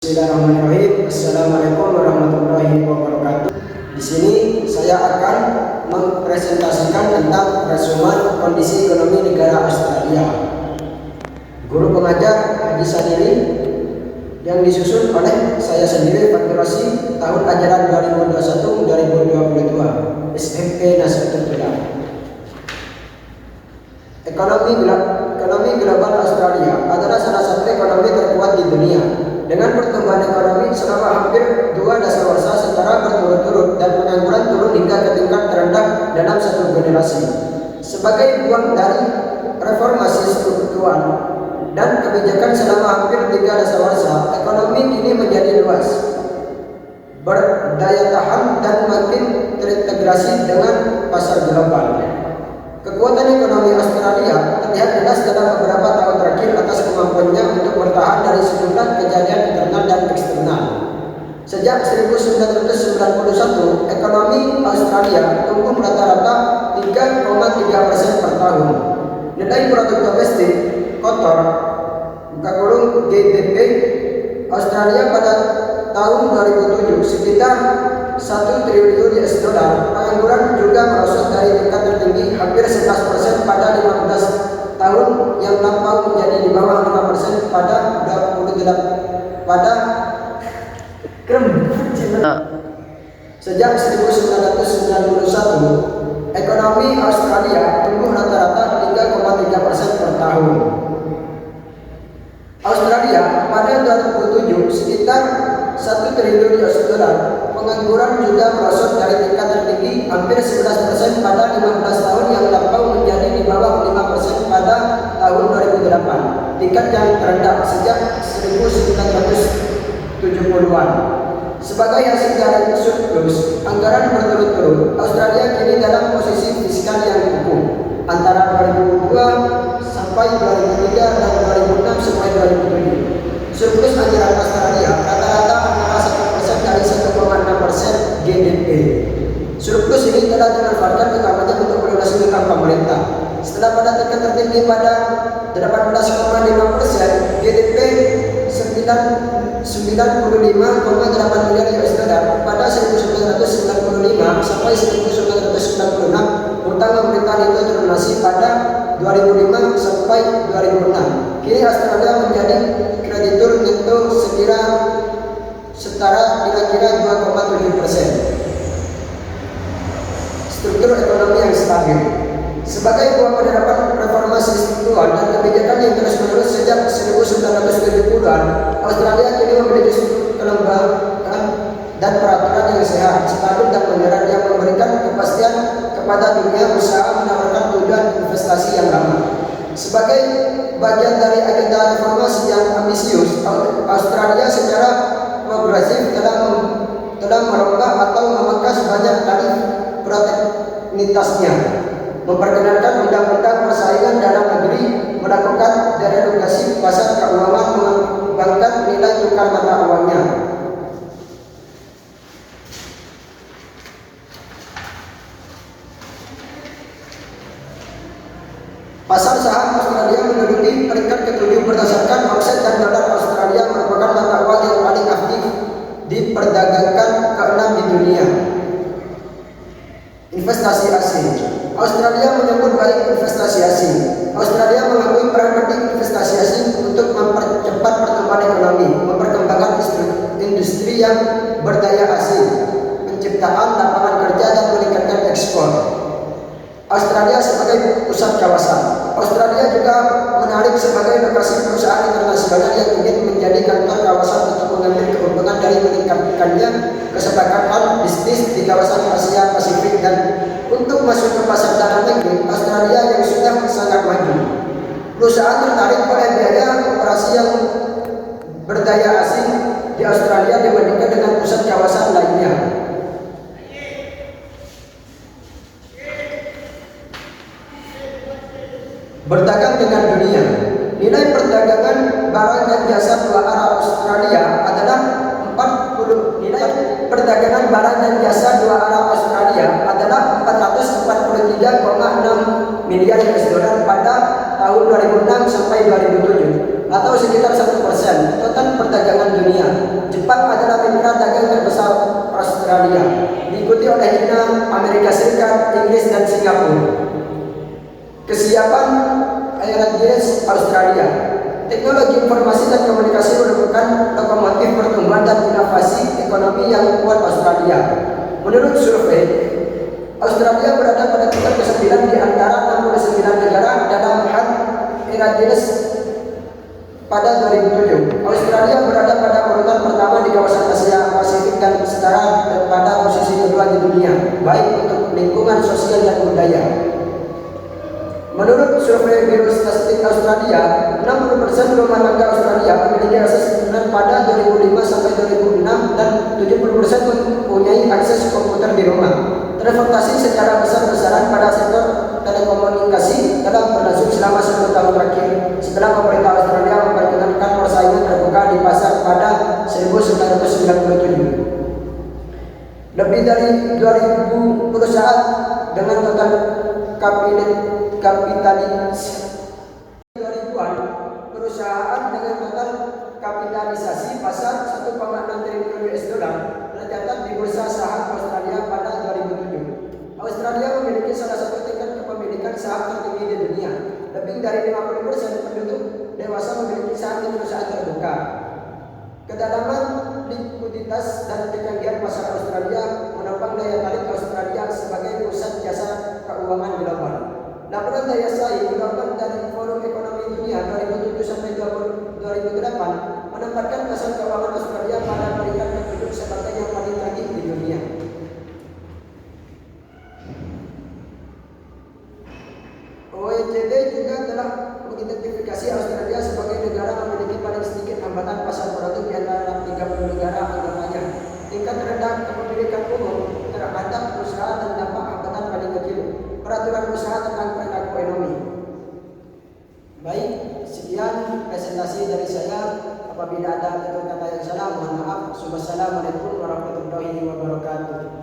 Bismillahirrahmanirrahim. Assalamualaikum warahmatullahi wabarakatuh. Di sini saya akan mempresentasikan tentang resumen kondisi ekonomi negara Australia. Guru pengajar Haji Sadiri yang disusun oleh saya sendiri Fathur Rashid, tahun ajaran 2021-2022, SMP Nasrul Huda. Ekonomi global Australia adalah salah satu ekonomi terkuat di dunia, dengan pertumbuhan ekonomi selama hampir 2 dasawarsa secara berturut-turut dan pengangguran turun hingga ke tingkat terendah dalam satu generasi. Sebagai buah dari reformasi struktural dan kebijakan selama hampir 3 dasawarsa, ekonomi kini menjadi luas, berdaya tahan dan makin terintegrasi dengan pasar global. Kekuatan ekonomi Australia terlihat jelas dalam beberapa tahun terakhir atas kemampuannya untuk bertahan dari sejumlah kejadian internal dan eksternal. Sejak 1991, ekonomi Australia tumbuh rata-rata 3,3% per tahun. Nilai produk domestik kotor (GDP) Australia pada tahun 2007 sekitar 1 triliun US dollar. Pengangguran juga merosot dari tingkat tertinggi hampir 11% pada 15 tahun yang lampau menjadi di bawah 5% pada 28 pada Sejak 1991, ekonomi Australia tumbuh rata-rata 3,3% per tahun. Australia pada 2007 sekitar 1 triliun US dollar. Pengangguran juga merosot dari tingkat tertinggi hampir 11% pada 15 tahun yang lampau menjadi di bawah 5% pada tahun 2008, tingkat yang terendah sejak 1970-an. Sebagai hasil dari surplus anggaran berturut-turut, Australia kini dalam posisi fiskal yang kukuh antara 2002 sampai 2003 dan 2006 sampai 2007. Surplus anggaran Australia rata-rata antara 1% dari 1,6% GDP. Surplus ini telah dimanfaatkan utamanya untuk melunasi utang pemerintah. Setelah pada tingkat tertinggi pada 18,5%, GDP 95,8 miliar US dollar pada 1995 sampai 1996. Utang pemerintahan itu terlunasi pada 2005 sampai 2006. Kini Australia menjadi kreditur neto setara kira-kira 2,7%. Struktur ekonomi yang stabil. Sebagai buah penerapan reformasi struktural dan kebijakan yang terus-menerus sejak 1970-an, Australia kini memiliki struktur kelembagaan dan peraturan yang sehat, stabil dan modern yang memberikan kepastian kepada dunia usaha menawarkan tujuan investasi yang lama. Sebagai bagian dari agenda reformasi yang ambisius, Australia secara progresif telah merombak atau memangkas banyak tarif proteknitasnya, memperkenalkan undang-undang persaingan dalam negeri, melakukan deregulasi pasar keuangan, mengembangkan nilai tukar mata uangnya. Pasar saham Australia menduduki peringkat ke-7 berdasarkan omset, dan dolar Australia merupakan mata uang yang paling aktif diperdagangkan ke-6 di dunia. Investasi asing. Australia menyambut baik investasi asing. Australia mengakui peran penting investasi asing untuk mempercepat pertumbuhan ekonomi, memperkembangkan industri yang berdaya asing, penciptaan lapangan kerja, dan meningkatkan ekspor. Australia sebagai pusat kawasan. Australia juga menarik sebagai lokasi perusahaan internasional yang ingin menjadi kantor kawasan untuk mengambil keuntungan dari meningkatkannya kesepakatan bisnis di kawasan Asia Pasifik dan untuk masuk ke pasar dalam negeri Australia yang sudah sangat maju. Perusahaan tertarik oleh biaya operasi yang berdaya asing di Australia dibandingkan dengan pusat kawasan lainnya. Berdagang dengan dunia. Nilai perdagangan barang dan jasa dua arah Australia adalah 40. Nilai perdagangan barang dan jasa dua arah Australia adalah 443,6 miliar US dollar pada tahun 2006 sampai 2007, atau sekitar 1% total perdagangan dunia. Jepang adalah mitra dagang terbesar Australia, diikuti oleh China, Amerika Serikat, Inggris, dan Singapura. Kesiapan Aerojet Australia. Teknologi informasi dan komunikasi merupakan lokomotif pertumbuhan dan inovasi ekonomi yang kuat Australia. Menurut survei, Australia berada pada tingkat ke-9 di antara 69 negara dalam hal Aerojet pada 2007. Australia berada pada urutan pertama di kawasan Asia Pasifik dan setara pada posisi kedua di dunia, baik untuk lingkungan sosial dan budaya. Menurut survei Biro Statistik Australia, 60% rumah tangga Australia memiliki akses internet pada 2005 sampai 2006 dan 70% mempunyai akses komputer di rumah. Transportasi secara besar-besaran pada sektor telekomunikasi telah berlangsung selama 10 tahun terakhir setelah pemerintah Australia memperkenalkan persaingan terbuka di pasar pada 1997. Lebih dari 2.000 perusahaan dengan total kapitalis 2000-an perusahaan dengan total kapitalisasi pasar 1,6 triliun US dollar tercatat di bursa saham Australia pada 2007. Australia memiliki salah satu tingkat kepemilikan saham tertinggi di dunia. Lebih dari 50% penduduk dewasa memiliki saham di perusahaan terbuka. Kedalaman likuiditas dan kecanggihan pasar Australia menopang daya tarik Australia sebagai pusat jasa keuangan global. Laporan daya saing global dari Forum Ekonomi Dunia 2007 sampai 2008 menempatkan pasar keuangan Australia pada peringkat keduduk sebagai yang paling tinggi di dunia. OECD juga telah mengidentifikasi Australia sebagai negara memiliki paling sedikit hambatan pasar produk di antara 30 negara anggotanya. Tingkat rendah kepemilikan umum terhadap perusahaan dan dampak hambatan paling kecil. Peraturan usaha tentang perilaku ekonomi. Baik, sekian presentasi dari saya. Apabila ada tutur kata yang salah, mohon maaf. Wassalamualaikum warahmatullahi wabarakatuh.